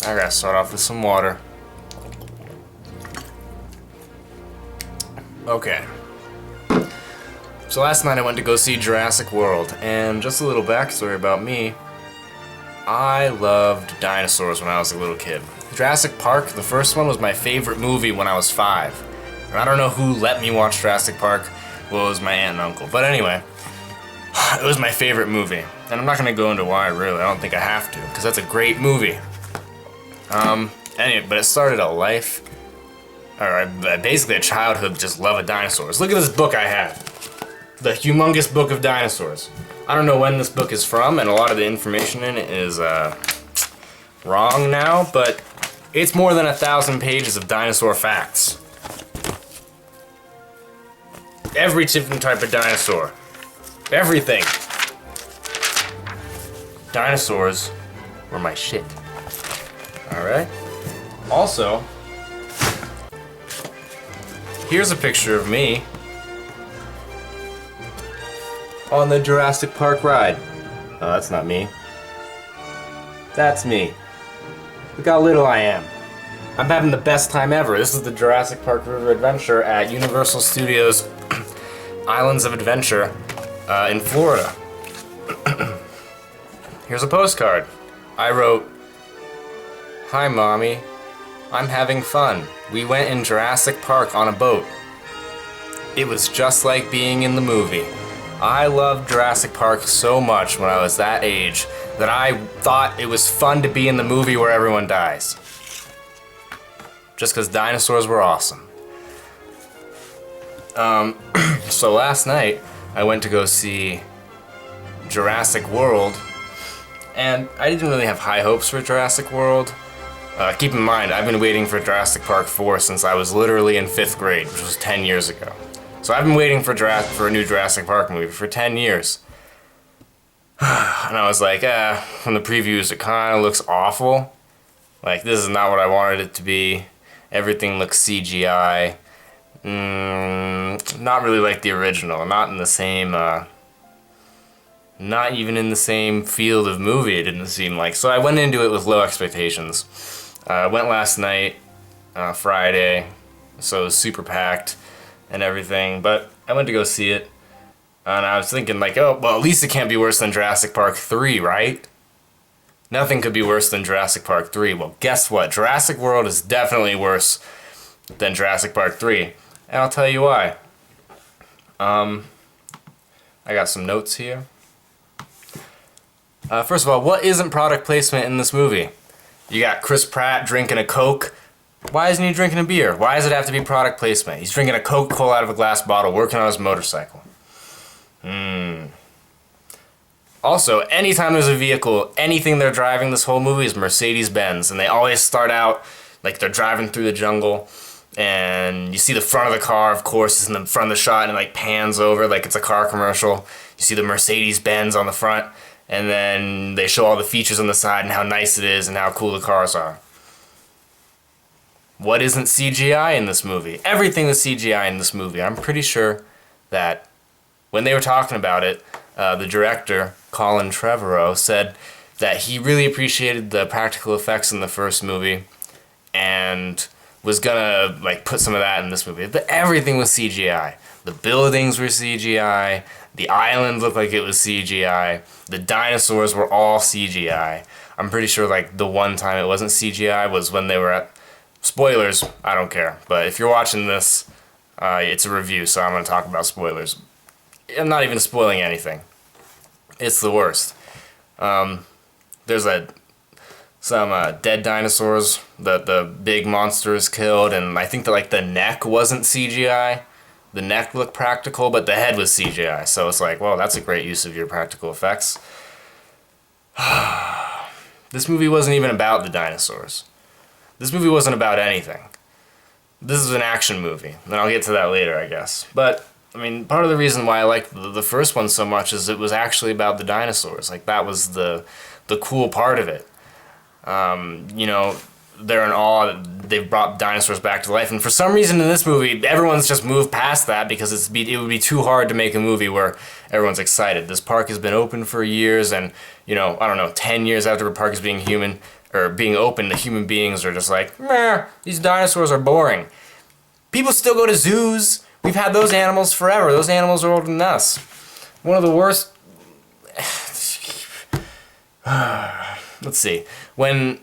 I gotta start off with some water. Okay. So last night I went to go see Jurassic World, and just a little backstory about me. I loved dinosaurs when I was a little kid. Jurassic Park, the first one, was my favorite movie when I was 5. And I don't know who let me watch Jurassic Park. Well, it was my aunt and uncle. But anyway, it was my favorite movie. And I'm not gonna go into why, really. I don't think I have to, because that's a great movie. Anyway, but it started a life, or basically a childhood just love of dinosaurs. Look at this book I have. The humongous book of dinosaurs. I don't know when this book is from, and a lot of the information in it is wrong now, but it's more than 1,000 pages of dinosaur facts. Every different type of dinosaur. Everything. Dinosaurs were my shit. Alright. Also, here's a picture of me on the Jurassic Park ride. Oh, that's not me. That's me. Look how little I am. I'm having the best time ever. This is the Jurassic Park River Adventure at Universal Studios Islands of Adventure in Florida. Here's a postcard. I wrote, "Hi, Mommy. I'm having fun. We went in Jurassic Park on a boat. It was just like being in the movie. I loved Jurassic Park so much when I was that age that I thought it was fun to be in the movie where everyone dies. Just because dinosaurs were awesome." So last night, I went to go see Jurassic World, and I didn't really have high hopes for Jurassic World. Keep in mind, I've been waiting for Jurassic Park 4 since I was literally in 5th grade, which was 10 years ago. So I've been waiting for a new Jurassic Park movie for 10 years. And I was like, from the previews, it kind of looks awful. Like, this is not what I wanted it to be. Everything looks CGI. Not really like the original. Not in the same, not even in the same field of movie, it didn't seem like. So I went into it with low expectations. I went last night, Friday, so it was super packed and everything, but I went to go see it, and I was thinking like, oh, well, at least it can't be worse than Jurassic Park 3, right? Nothing could be worse than Jurassic Park 3. Well, guess what? Jurassic World is definitely worse than Jurassic Park 3, and I'll tell you why. I got some notes here. First of all, what isn't product placement in this movie? You got Chris Pratt drinking a Coke. Why isn't he drinking a beer? Why does it have to be product placement? He's drinking a Coca-Cola out of a glass bottle, working on his motorcycle. Also, anytime there's a vehicle, anything they're driving this whole movie is Mercedes-Benz, and they always start out like they're driving through the jungle, and you see the front of the car, of course, is in the front of the shot, and it like pans over like it's a car commercial. You see the Mercedes-Benz on the front, and then they show all the features on the side and how nice it is and how cool the cars are. What isn't CGI in this movie? Everything is CGI in this movie. I'm pretty sure that when they were talking about it, the director, Colin Trevorrow, said that he really appreciated the practical effects in the first movie and was gonna like put some of that in this movie. But everything was CGI. The buildings were CGI. The island looked like it was CGI. The dinosaurs were all CGI. I'm pretty sure like the one time it wasn't CGI was when they were at... Spoilers, I don't care. But if you're watching this, it's a review, so I'm going to talk about spoilers. I'm not even spoiling anything. It's the worst. There's some dead dinosaurs that the big monster is killed, and I think that like the neck wasn't CGI. The neck looked practical, but the head was CGI. So it's like, well, that's a great use of your practical effects. This movie wasn't even about the dinosaurs. This movie wasn't about anything. This is an action movie, and I'll get to that later, I guess. But, I mean, part of the reason why I liked the first one so much is it was actually about the dinosaurs. Like, that was the cool part of it. You know, they're in awe that they've brought dinosaurs back to life, and for some reason in this movie, everyone's just moved past that because it would be too hard to make a movie where everyone's excited. This park has been open for years, and, you know, I don't know, 10 years after the park is being human, or being open to human beings are just like, meh, these dinosaurs are boring. People still go to zoos. We've had those animals forever. Those animals are older than us. One of the worst... Let's see. When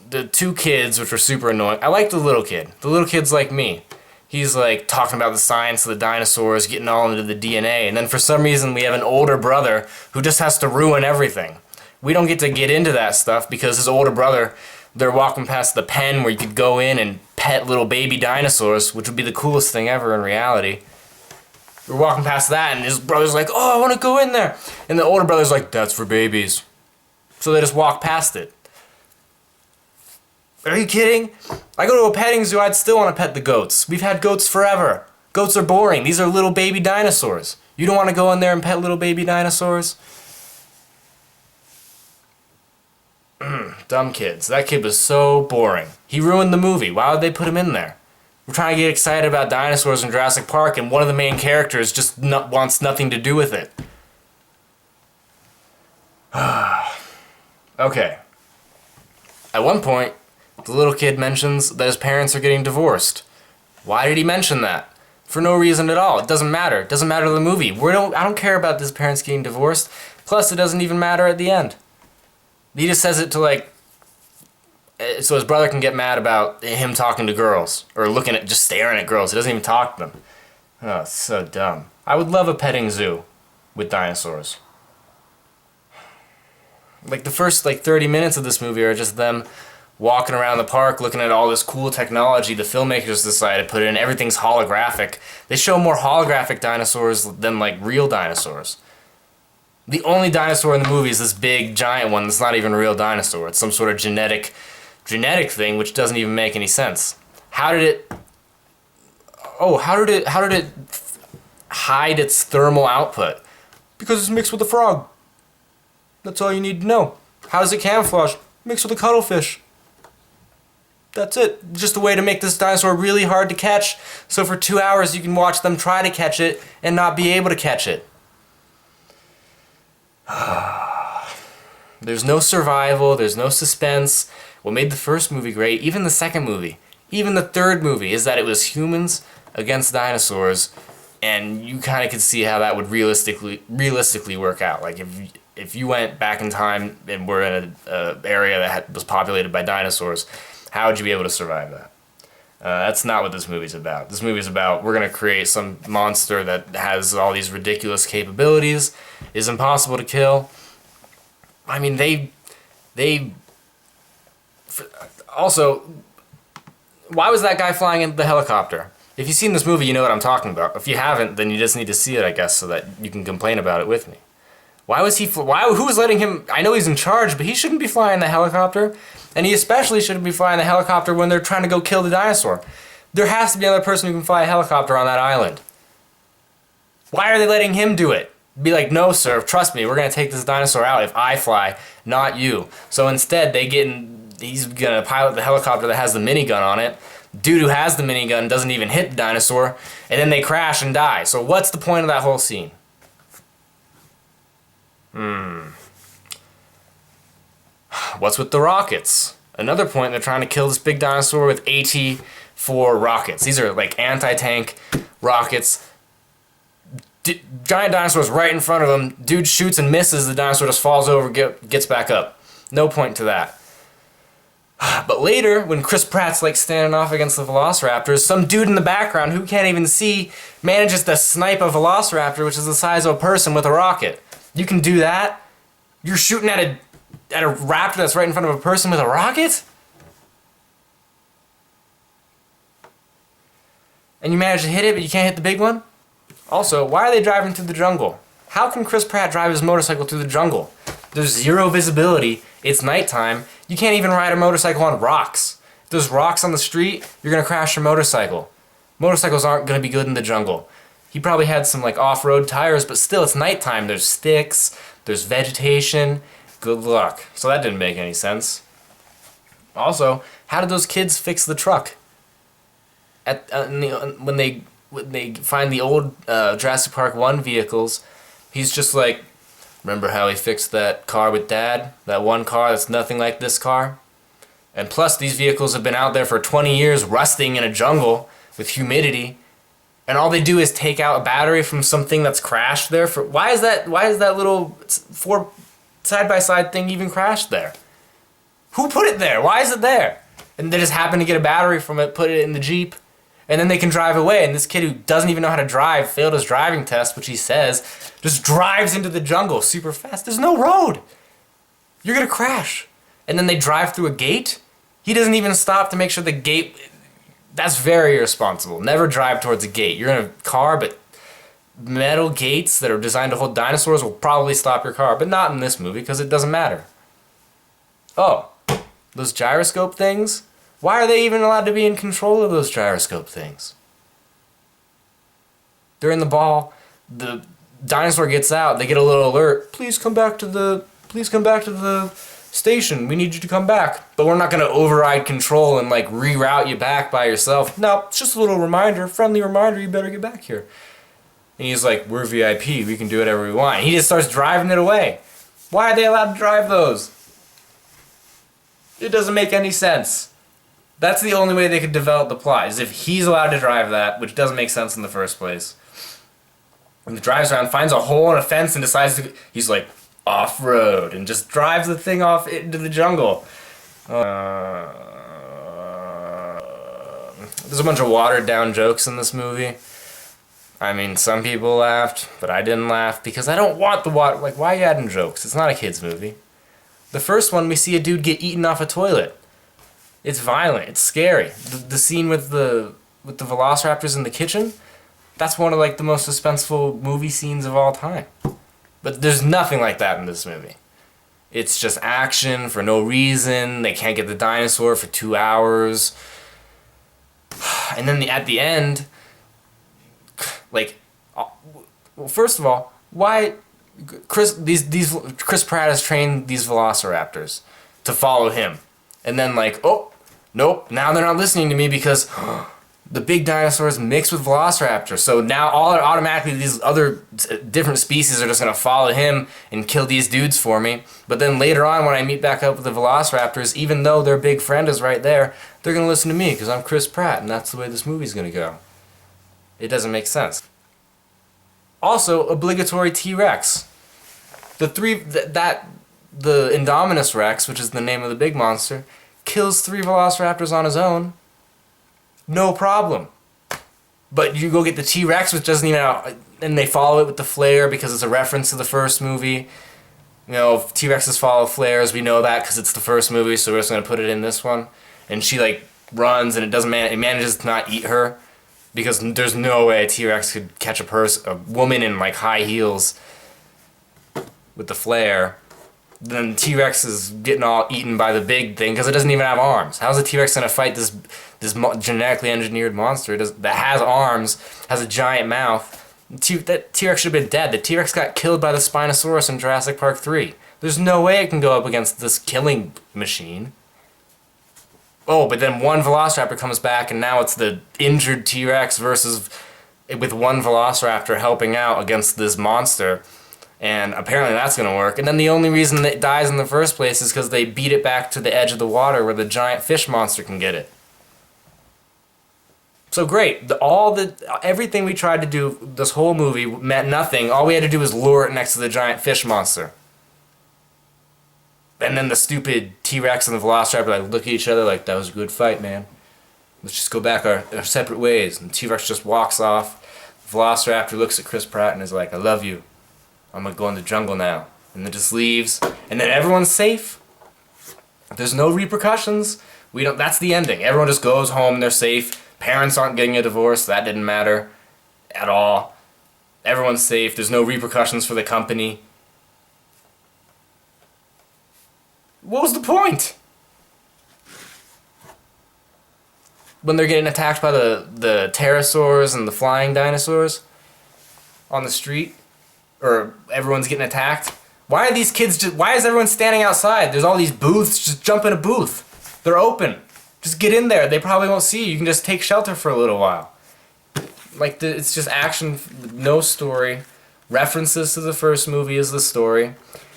the two kids, which were super annoying... I like the little kid. The little kid's like me. He's like talking about the science of the dinosaurs, getting all into the DNA, and then for some reason we have an older brother who just has to ruin everything. We don't get into that stuff because his older brother, they're walking past the pen where you could go in and pet little baby dinosaurs, which would be the coolest thing ever in reality. We're walking past that and his brother's like, oh, I want to go in there. And the older brother's like, that's for babies. So they just walk past it. Are you kidding? I go to a petting zoo, I'd still want to pet the goats. We've had goats forever. Goats are boring. These are little baby dinosaurs. You don't want to go in there and pet little baby dinosaurs? Dumb kids. That kid was so boring. He ruined the movie. Why would they put him in there? We're trying to get excited about dinosaurs in Jurassic Park and one of the main characters just wants nothing to do with it. Okay. At one point, the little kid mentions that his parents are getting divorced. Why did he mention that? For no reason at all. It doesn't matter. It doesn't matter to the movie. I don't care about his parents getting divorced. Plus, it doesn't even matter at the end. He just says it to like... so his brother can get mad about him talking to girls. Or just staring at girls. He doesn't even talk to them. Oh, it's so dumb. I would love a petting zoo with dinosaurs. Like the first 30 minutes of this movie are just them walking around the park looking at all this cool technology the filmmakers decided to put in. Everything's holographic. They show more holographic dinosaurs than like real dinosaurs. The only dinosaur in the movie is this big giant one that's not even a real dinosaur. It's some sort of genetic thing which doesn't even make any sense. How did it hide its thermal output? Because it's mixed with a frog. That's all you need to know. How does it camouflage? Mixed with a cuttlefish. That's it. Just a way to make this dinosaur really hard to catch, so for 2 hours you can watch them try to catch it and not be able to catch it. There's no survival, there's no suspense. What made the first movie great, even the second movie, even the third movie, is that it was humans against dinosaurs, and you kind of could see how that would realistically work out. Like if you went back in time and were in an area that was populated by dinosaurs, how would you be able to survive that? That's not what this movie's about. This movie's about, we're going to create some monster that has all these ridiculous capabilities, is impossible to kill. I mean, also, why was that guy flying in the helicopter? If you've seen this movie, you know what I'm talking about. If you haven't, then you just need to see it, I guess, so that you can complain about it with me. Why was he, who was letting him, I know he's in charge, but he shouldn't be flying the helicopter. And he especially shouldn't be flying the helicopter when they're trying to go kill the dinosaur. There has to be another person who can fly a helicopter on that island. Why are they letting him do it? Be like, no sir, trust me, we're going to take this dinosaur out if I fly, not you. So instead, he's going to pilot the helicopter that has the minigun on it. Dude who has the minigun doesn't even hit the dinosaur, and then they crash and die. So what's the point of that whole scene? What's with the rockets? Another point, they're trying to kill this big dinosaur with AT-4 rockets. These are like anti-tank rockets. Giant dinosaur's right in front of him. Dude shoots and misses. The dinosaur just falls over, gets back up. No point to that. But later, when Chris Pratt's like standing off against the velociraptors, some dude in the background who can't even see manages to snipe a velociraptor, which is the size of a person, with a rocket. You can do that? You're shooting at a raptor that's right in front of a person with a rocket? And you manage to hit it, but you can't hit the big one? Also, why are they driving through the jungle? How can Chris Pratt drive his motorcycle through the jungle? There's zero visibility, it's nighttime, you can't even ride a motorcycle on rocks. If there's rocks on the street, you're gonna crash your motorcycle. Motorcycles aren't gonna be good in the jungle. He probably had some like off-road tires, but still, it's nighttime. There's sticks, there's vegetation. Good luck. So that didn't make any sense. Also, how did those kids fix the truck? When they find the old Jurassic Park 1 vehicles, he's just like, remember how he fixed that car with Dad? That one car that's nothing like this car? And plus, these vehicles have been out there for 20 years rusting in a jungle with humidity. And all they do is take out a battery from something that's crashed there. Why is that little four side-by-side thing even crashed there? Who put it there? Why is it there? And they just happen to get a battery from it, put it in the Jeep, and then they can drive away. And this kid who doesn't even know how to drive, failed his driving test, which he says, just drives into the jungle super fast. There's no road. You're gonna crash. And then they drive through a gate. He doesn't even stop to make sure the gate... That's very irresponsible. Never drive towards a gate. You're in a car, but metal gates that are designed to hold dinosaurs will probably stop your car, but not in this movie because it doesn't matter. Oh, those gyroscope things? Why are they even allowed to be in control of those gyroscope things? During the ball, the dinosaur gets out, they get a little alert. Please come back to the station. We need you to come back. But we're not going to override control and like reroute you back by yourself. No, it's just a little reminder, friendly reminder, you better get back here. And he's like, we're VIP, we can do whatever we want. And he just starts driving it away. Why are they allowed to drive those? It doesn't make any sense. That's the only way they could develop the plot, is if he's allowed to drive that, which doesn't make sense in the first place. And he drives around, finds a hole in a fence, and decides to... He's like, off-road, and just drives the thing off into the jungle. There's a bunch of watered-down jokes in this movie. I mean, some people laughed, but I didn't laugh, because I don't want the water... Like, why are you adding jokes? It's not a kid's movie. The first one, we see a dude get eaten off a toilet. It's violent. It's scary. The scene with the velociraptors in the kitchen, that's one of like the most suspenseful movie scenes of all time. But there's nothing like that in this movie. It's just action for no reason. They can't get the dinosaur for 2 hours. And then at the end, like, well, first of all, why Chris Pratt has trained these velociraptors to follow him. And then like, oh, nope, now they're not listening to me because the big dinosaurs mixed with velociraptors. So now automatically these other different species are just going to follow him and kill these dudes for me. But then later on when I meet back up with the velociraptors, even though their big friend is right there, they're going to listen to me because I'm Chris Pratt and that's the way this movie's going to go. It doesn't make sense. Also, obligatory T-Rex. The Indominus Rex, which is the name of the big monster, kills 3 velociraptors on his own. No problem. But you go get the T-Rex, which doesn't even know, and they follow it with the flare because it's a reference to the first movie. You know, T-Rexes follow flares, we know that because it's the first movie, so we're just going to put it in this one. And she, like, runs, and it manages to not eat her. Because there's no way a T-Rex could catch a woman in like high heels with the flare. Then T-Rex is getting all eaten by the big thing because it doesn't even have arms. How's a T-Rex gonna fight this genetically engineered monster that has arms, has a giant mouth? That T-Rex should have been dead. The T-Rex got killed by the Spinosaurus in Jurassic Park 3. There's no way it can go up against this killing machine. Oh, but then one Velociraptor comes back, and now it's the injured T-Rex versus with one Velociraptor helping out against this monster. And apparently that's going to work. And then the only reason that it dies in the first place is because they beat it back to the edge of the water where the giant fish monster can get it. So great. Everything we tried to do this whole movie meant nothing. All we had to do was lure it next to the giant fish monster. And then the stupid T-Rex and the Velociraptor like look at each other like, that was a good fight, man. Let's just go back our separate ways. And T-Rex just walks off. The Velociraptor looks at Chris Pratt and is like, I love you. I'm gonna go in the jungle now. And then just leaves. And then everyone's safe. There's no repercussions. That's the ending. Everyone just goes home, they're safe. Parents aren't getting a divorce, that didn't matter at all. Everyone's safe, there's no repercussions for the company. What was the point? When they're getting attacked by the pterosaurs and the flying dinosaurs on the street, or everyone's getting attacked. Why are these kids why is everyone standing outside? There's all these booths, just jump in a booth. They're open. Just get in there. They probably won't see you. You can just take shelter for a little while. Like, it's just action, no story. References to the first movie is the story.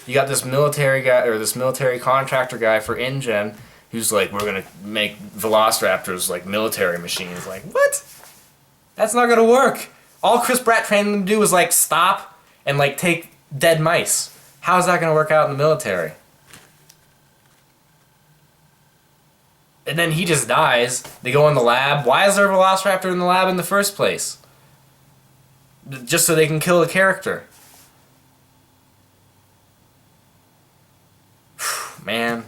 You got this military guy, or this military contractor guy for InGen, who's like, we're gonna make velociraptors like military machines. Like, what? That's not gonna work. All Chris Pratt trained them to do was like stop and like take dead mice. How is that gonna work out in the military? And then he just dies. They go in the lab. Why is there a velociraptor in the lab in the first place? Just so they can kill a character. Man.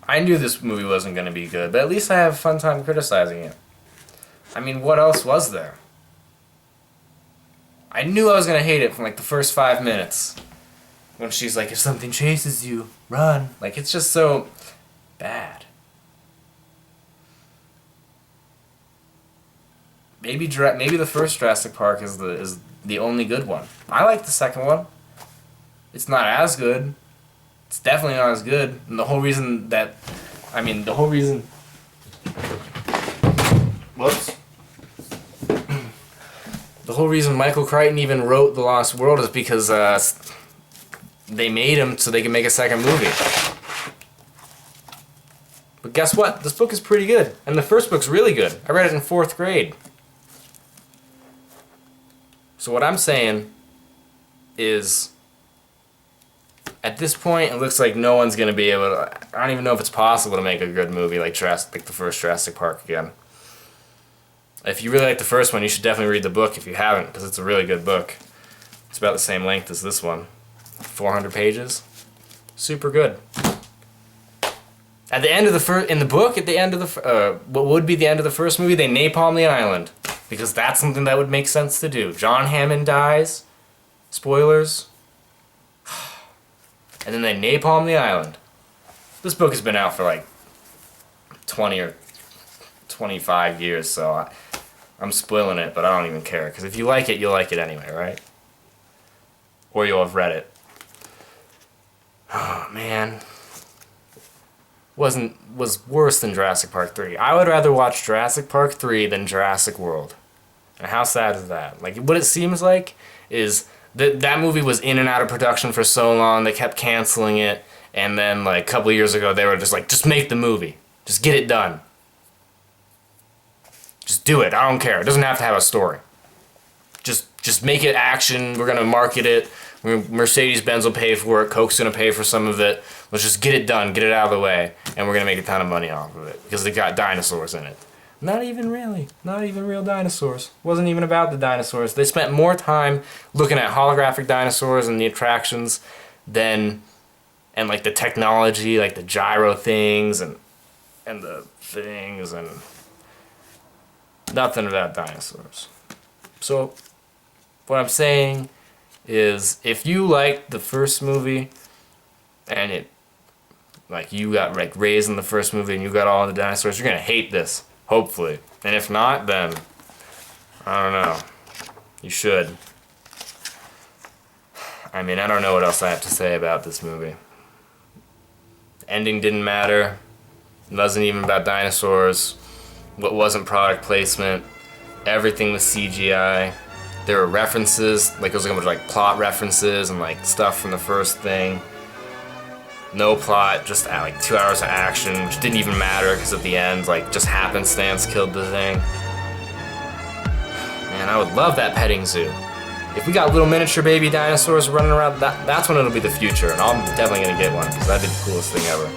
I knew this movie wasn't going to be good, but at least I have a fun time criticizing it. I mean, what else was there? I knew I was going to hate it from like the first 5 minutes. When she's like, if something chases you, run. Like, it's just so bad. Maybe the first Jurassic Park is the only good one. I like the second one. It's not as good. It's definitely not as good. And the whole reason whoops. The whole reason Michael Crichton even wrote The Lost World is because they made him so they could make a second movie. But guess what? This book is pretty good. And the first book's really good. I read it in 4th grade. So what I'm saying is, at this point, it looks like no one's going to be able to... I don't even know if it's possible to make a good movie like the first Jurassic Park again. If you really like the first one, you should definitely read the book if you haven't, because it's a really good book. It's about the same length as this one. 400 pages. Super good. At the end of what would be the end of the first movie, they napalm the island. Because that's something that would make sense to do. John Hammond dies. Spoilers. And then they napalm the island. This book has been out for like 20 or 25 years, so I'm spoiling it, but I don't even care. Because if you like it, you'll like it anyway, right? Or you'll have read it. Oh, man. Was worse than Jurassic Park 3. I would rather watch Jurassic Park 3 than Jurassic World. And how sad is that? Like, what it seems like is that movie was in and out of production for so long, they kept canceling it, and then like a couple years ago they were just like, just make the movie. Just get it done. Just do it. I don't care. It doesn't have to have a story. Just make it action. We're gonna market it. Mercedes-Benz will pay for it. Coke's gonna pay for some of it. Let's just get it done, get it out of the way, and we're gonna make a ton of money off of it because they got dinosaurs in it. Not even really. Not even real dinosaurs. Wasn't even about the dinosaurs. They spent more time looking at holographic dinosaurs and the attractions and like the technology, like the gyro things and the things, and nothing about dinosaurs. So what I'm saying is, if you liked the first movie and you got like raised in the first movie and you got all the dinosaurs, you're gonna hate this, hopefully. And if not, then I don't know. You should. I mean, I don't know what else I have to say about this movie. The ending didn't matter. It wasn't even about dinosaurs. What wasn't product placement. Everything was CGI. There were references, like there was a bunch of like plot references and like stuff from the first thing. No plot, just like 2 hours of action, which didn't even matter because at the end, like, just happenstance killed the thing. Man, I would love that petting zoo. If we got little miniature baby dinosaurs running around, that's when it'll be the future, and I'm definitely gonna get one because that'd be the coolest thing ever.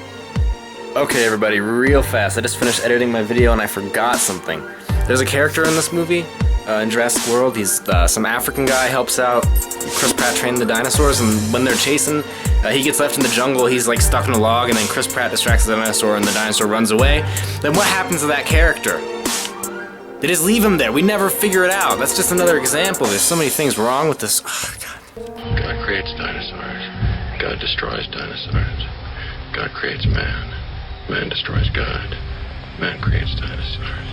Okay, everybody, real fast. I just finished editing my video and I forgot something. There's a character in this movie. In Jurassic World, he's some African guy helps out Chris Pratt train the dinosaurs, and when they're chasing, he gets left in the jungle. He's like stuck in a log, and then Chris Pratt distracts the dinosaur, and the dinosaur runs away. Then what happens to that character? They just leave him there. We never figure it out. That's just another example. There's so many things wrong with this. Oh, God. God creates dinosaurs. God destroys dinosaurs. God creates man. Man destroys God. Man creates dinosaurs.